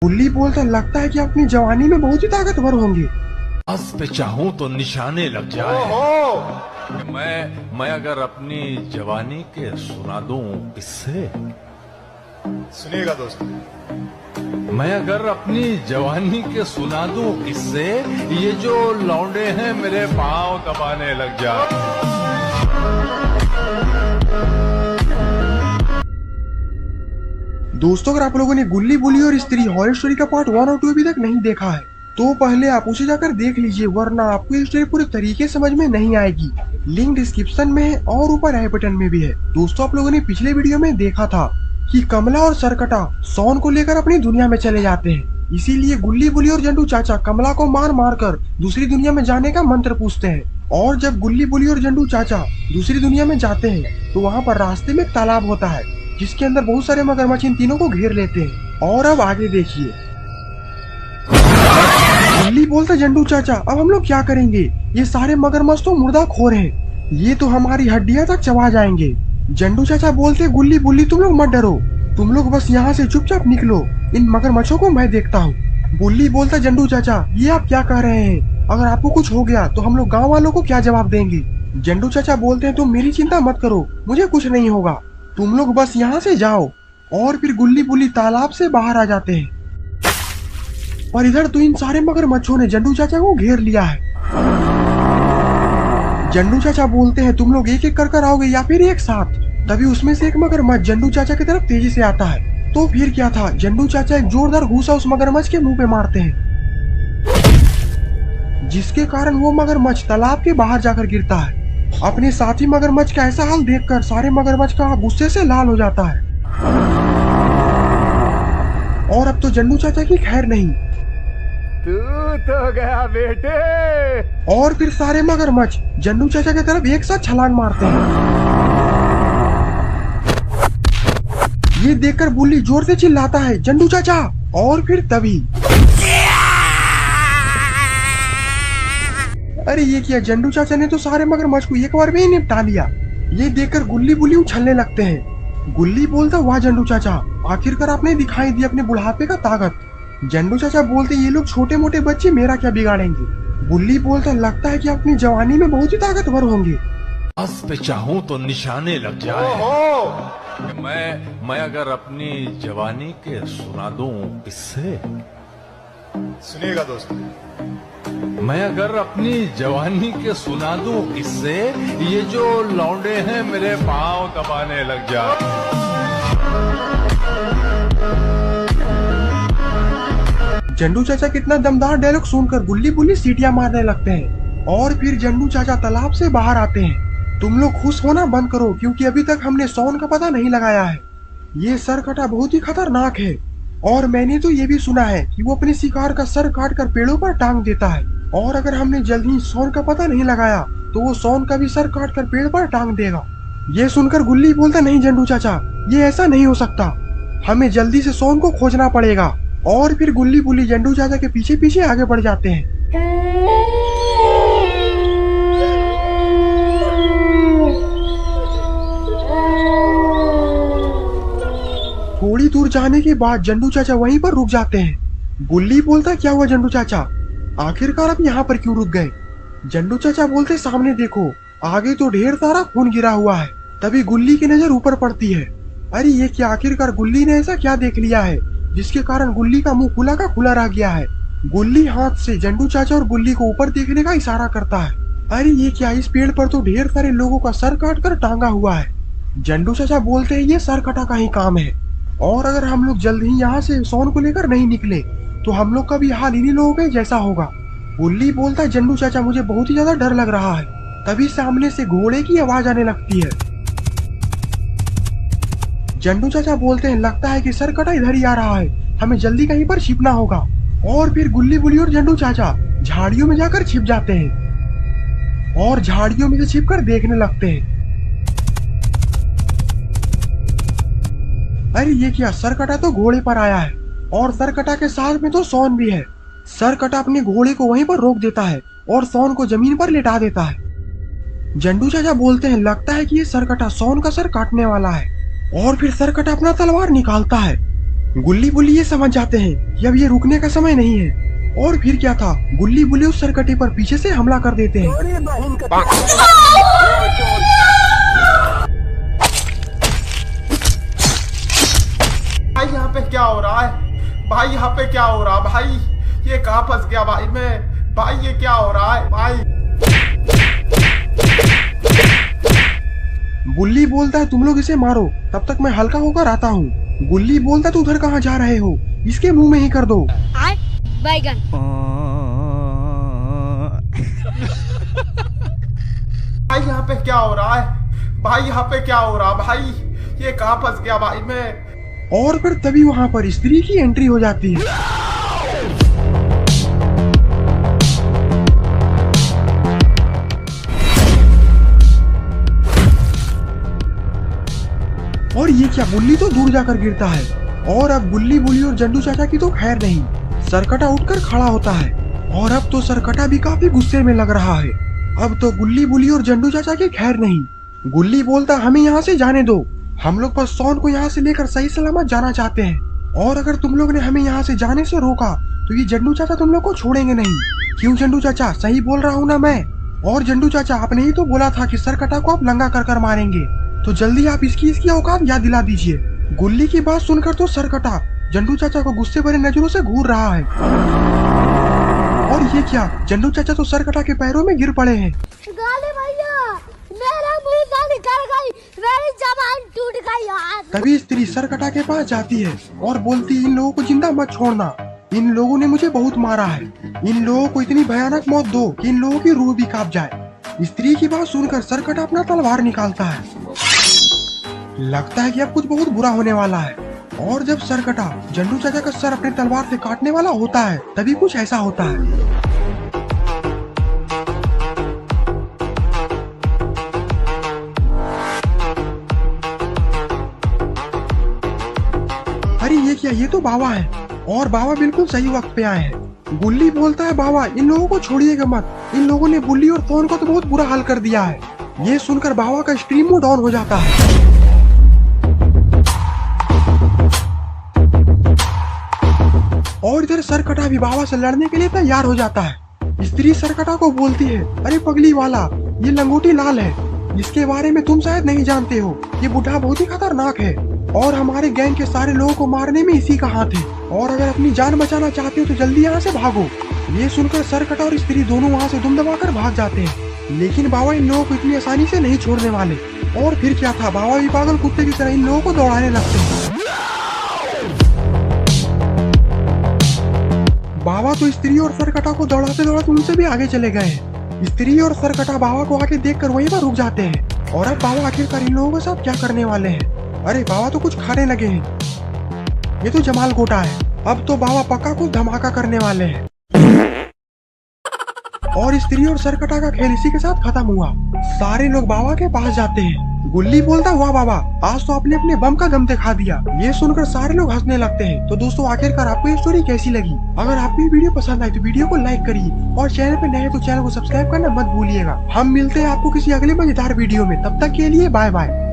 बुल्ली बोलता लगता है कि अपनी जवानी में बहुत ही ताकतवर होंगे। बस पे चाहूं तो निशाने लग जाए। मैं अगर अपनी जवानी के सुना दूं किससे। सुनिएगा दोस्त, मैं अगर अपनी जवानी के सुना दूं किससे, ये जो लौंडे हैं मेरे पांव दबाने लग जाए। दोस्तों, अगर आप लोगों ने गुल्ली बुल्ली और स्त्री हॉरर स्टोरी का पार्ट 1 और 2 अभी तक नहीं देखा है तो पहले आप उसे जाकर देख लीजिए, वरना आपको ये स्टोरी पूरी तरीके समझ में नहीं आएगी। लिंक डिस्क्रिप्शन में है और ऊपर आई बटन में भी है। दोस्तों, आप लोगों ने पिछले वीडियो में देखा था कि कमला और सरकटा सोन को लेकर अपनी दुनिया में चले जाते हैं। इसीलिए गुल्ली बुल्ली और जंडू चाचा कमला को मार मार कर दूसरी दुनिया में जाने का मंत्र पूछते हैं। और जब गुल्ली बुल्ली और जंडू चाचा दूसरी दुनिया में जाते हैं तो वहाँ पर रास्ते में एक तालाब होता है जिसके अंदर बहुत सारे मगरमच्छ इन तीनों को घेर लेते हैं। और अब आगे देखिए। गुल्ली बोलता जंडू चाचा, अब हम लोग क्या करेंगे? ये सारे मगरमच्छ तो मुर्दाखोर हैं, ये तो हमारी हड्डियां तक चबा जाएंगे। जंडू चाचा बोलते गुल्ली बुल्ली तुम लोग मत डरो, तुम लोग बस यहाँ से चुपचाप निकलो, इन मगरमच्छों को मैं देखता हूँ। बुल्ली बोलता जंडू चाचा, ये आप क्या कह रहे हैं? अगर आपको कुछ हो गया तो हम लोग गाँव वालों को क्या जवाब देंगे? जंडू चाचा बोलते हैं तुम मेरी चिंता मत करो, मुझे कुछ नहीं होगा, तुम लोग बस यहाँ से जाओ। और फिर गुल्ली बुल्ली तालाब से बाहर आ जाते हैं। पर इधर तो इन सारे मगरमच्छों ने जंडू चाचा को घेर लिया है। जंडू चाचा बोलते हैं तुम लोग एक एक कर आओगे या फिर एक साथ? तभी उसमें से एक मगरमच्छ जंडू चाचा की तरफ तेजी से आता है। तो फिर क्या था, जंडू चाचा एक जोरदार घूसा उस मगरमच्छ के मुंह पे मारते हैं, जिसके कारण वो मगरमच्छ तालाब के बाहर जाकर गिरता है। अपने साथी मगरमच्छ का ऐसा हाल देखकर सारे मगरमच्छ का गुस्से से लाल हो जाता है। और अब तो जंडू चाचा की खैर नहीं। तू तो गया बेटे। और फिर सारे मगरमच्छ जंडू चाचा की तरफ एक साथ छलांग मारते हैं। ये देखकर बुल्ली जोर से चिल्लाता है जंडू चाचा। और फिर तभी अरे ये क्या, जंडू चाचा ने तो सारे मगरमच्छ को एक बार में ही निपटा लिया। ये देखकर गुल्ली बुल्ली उछलने लगते हैं। गुल्ली बोलता वाह जंडू चाचा, आखिरकार आपने दिखाई दी अपने बुढ़ापे का ताकत। जंडू चाचा बोलते ये लोग छोटे मोटे बच्चे मेरा क्या बिगाड़ेंगे। बुल्ली बोलता लगता है कि अपनी जवानी में बहुत ही ताकतवर होंगे। बस पे चाहूं तो निशाने लग जाए। मैं अगर अपनी जवानी के सुना दूं किससे। सुनिएगा दोस्त, मैं अगर अपनी जवानी के सुना दूं किससे, ये जो लौंडे हैं मेरे पांव दबाने लग जाए। जंडू चाचा कितना दमदार डायलॉग सुनकर गुल्ली बुल्ली सीटियां मारने लगते हैं। और फिर जंडू चाचा तालाब से बाहर आते हैं। तुम लोग खुश होना बंद करो, क्योंकि अभी तक हमने सोन का पता नहीं लगाया है। ये सरकटा बहुत ही खतरनाक है और मैंने तो ये भी सुना है कि वो अपने शिकार का सर काट कर पेड़ों पर टांग देता है। और अगर हमने जल्दी ही सोन का पता नहीं लगाया तो वो सोन का भी सर काट कर पेड़ पर टांग देगा। ये सुनकर गुल्ली बोलता नहीं जंडू चाचा, ये ऐसा नहीं हो सकता, हमें जल्दी से सोन को खोजना पड़ेगा। और फिर गुल्ली बुल्ली जंडू चाचा के पीछे पीछे आगे बढ़ जाते हैं। थोड़ी दूर जाने के बाद जंडू चाचा वहीं पर रुक जाते हैं। गुल्ली बोलता क्या हुआ जंडू चाचा, आखिरकार आप यहाँ पर क्यों रुक गए? जंडू चाचा बोलते सामने देखो, आगे तो ढेर सारा खून गिरा हुआ है। तभी गुल्ली की नजर ऊपर पड़ती है। अरे ये क्या, आखिरकार गुल्ली ने ऐसा क्या देख लिया है जिसके कारण गुल्ली का मुंह खुला का खुला रह गया है। गुल्ली हाथ से जंडू चाचा और गुल्ली को ऊपर देखने का इशारा करता है। अरे ये क्या, इस पेड़ पर तो ढेर सारे लोगों का सर काट कर टांगा हुआ है। जंडू चाचा बोलते हैं ये सर कटा का ही काम है, और अगर हम लोग जल्द ही यहाँ से सोन को लेकर नहीं निकले तो हम लोग का भी हाल इन्हीं लोगों के जैसा होगा। गुल्ली बोलता है जंडू चाचा मुझे बहुत ही ज्यादा डर लग रहा है। तभी सामने से घोड़े की आवाज आने लगती है। जंडू चाचा बोलते हैं लगता है कि सरकटा इधर ही आ रहा है, हमें जल्दी कहीं पर छिपना होगा। और फिर गुल्ली बुल्ली और जंडू चाचा झाड़ियों में जाकर छिप जाते हैं और झाड़ियों में से छिपकर देखने लगते हैं। अरे ये क्या, सरकटा तो घोड़े पर आया है और सरकटा के साथ में तो सोन भी है। सरकटा अपने घोड़े को वहीं पर रोक देता है और सोन को जमीन पर लेटा देता है। जंडू चाचा बोलते हैं लगता है कि ये सरकटा सोन का सर काटने वाला है। और फिर सरकटा अपना तलवार निकालता है गुल्ली बुल्ली ये समझ जाते हैं कि अब ये रुकने का समय नहीं है। और फिर क्या था, गुल्ली बुल्ली उस सरकटे पर पीछे से हमला कर देते हैं। भाई यहाँ पे क्या हो रहा है? भाई यहाँ पे क्या हो रहा है? भाई ये कहाँ फंस गया भाई मैं? भाई ये क्या हो रहा है भाई? गुल्ली बोलता है तुम लोग इसे मारो, तब तक मैं हल्का होकर आता हूँ। गुल्ली बोलता है तू उधर कहाँ जा रहे हो, इसके मुंह में ही कर दो। बैगन। भाई यहाँ पे क्या हो रहा है? भाई यहाँ पे क्या हो रहा है? भाई ये कहाँ फंस गया भाई मैं? और फिर तभी वहाँ पर स्त्री की एंट्री हो जाती है। और ये क्या, बुल्ली तो दूर जाकर गिरता है। और अब गुल्ली बुल्ली और जंडू चाचा की तो खैर नहीं। सरकटा उठकर खड़ा होता है और अब तो सरकटा भी काफी गुस्से में लग रहा है। अब तो गुल्ली बुल्ली और जंडू चाचा की खैर नहीं। गुल्ली बोलता हमें यहाँ से जाने दो, हम लोग बस सोन को यहाँ से लेकर सही सलामत जाना चाहते हैं। और अगर तुम लोग ने हमें यहाँ से जाने से रोका तो ये जंडू चाचा तुम लोग को छोड़ेंगे नहीं। क्यों जंडू चाचा, सही बोल रहा हूँ ना मैं? और जंडू चाचा, आपने ही तो बोला था कि सरकटा को आप नंगा कर कर मारेंगे, तो जल्दी आप इसकी औकात याद दिला दीजिए। गुल्ली की बात सुनकर तो सरकटा जंडू चाचा को गुस्से भरे नजरों से घूर रहा है। और ये क्या, जंडू चाचा तो सरकटा के पैरों में गिर पड़े हैं। गाली भैया, मेरा मुंह गाली कर गई, मेरी जबान टूट गई यार। तभी स्त्री सरकटा के पास जाती है और बोलती इन लोगों को जिंदा मत छोड़ना, इन लोगों ने मुझे बहुत मारा है, इन लोगों को इतनी भयानक मौत दो कि इन लोगों की रूह भी कांप जाए। स्त्री की बात सुनकर सरकटा अपना तलवार निकालता है। लगता है कि अब कुछ बहुत बुरा होने वाला है। और जब सरकटा जंडू चाचा का सर अपने तलवार से काटने वाला होता है तभी कुछ ऐसा होता है। अरे ये क्या, ये तो बाबा है और बाबा बिल्कुल सही वक्त पे आए हैं। गुल्ली बोलता है बाबा इन लोगों को छोड़िएगा मत, इन लोगों ने बुल्ली और फोन को तो बहुत बुरा हाल कर दिया है। ये सुनकर बाबा का स्ट्रीम मोड ऑन हो जाता है। और इधर सरकटा भी बाबा से लड़ने के लिए तैयार हो जाता है। स्त्री सरकटा को बोलती है अरे पगली वाला, ये लंगोटी लाल है, इसके बारे में तुम शायद नहीं जानते हो, ये बुढ़ा बहुत ही खतरनाक है और हमारे गैंग के सारे लोगों को मारने में इसी का हाथ है, और अगर अपनी जान बचाना चाहते हो तो जल्दी यहाँ से भागो। ये सुनकर सरकटा और स्त्री दोनों वहाँ से दुम दबाकर भाग जाते हैं, लेकिन बाबा इन लोगों को इतनी आसानी से नहीं छोड़ने वाले। और फिर क्या था, बाबा भी पागल कुत्ते की तरह इन लोगों को दौड़ाने लगते हैं। बाबा तो स्त्री और सरकटा को दौड़ाते दौड़ाते उनसे भी आगे चले गए हैं। स्त्री और सरकटा बाबा को आगे देखकर वहीं पर रुक जाते हैं। और अब बाबा आखिरकार इन लोगों के साथ क्या करने वाले हैं? अरे बाबा तो कुछ खाने लगे हैं, ये तो जमाल गोटा है। अब तो बाबा पक्का कुछ धमाका करने वाले हैं। और स्त्री और सरकटा का खेल इसी के साथ खत्म हुआ। सारे लोग बाबा के पास जाते हैं। गुल्ली बोलता वाह बाबा, आज तो आपने अपने बम का दम दिखा दिया। ये सुनकर सारे लोग हंसने लगते हैं। तो दोस्तों आखिरकार आपको ये स्टोरी कैसी लगी? अगर आपको ये वीडियो पसंद आई तो वीडियो को लाइक करिए और चैनल पे नए हैं तो चैनल को सब्सक्राइब करना मत भूलिएगा। हम मिलते हैं आपको किसी अगले मजेदार वीडियो में, तब तक के लिए बाय बाय।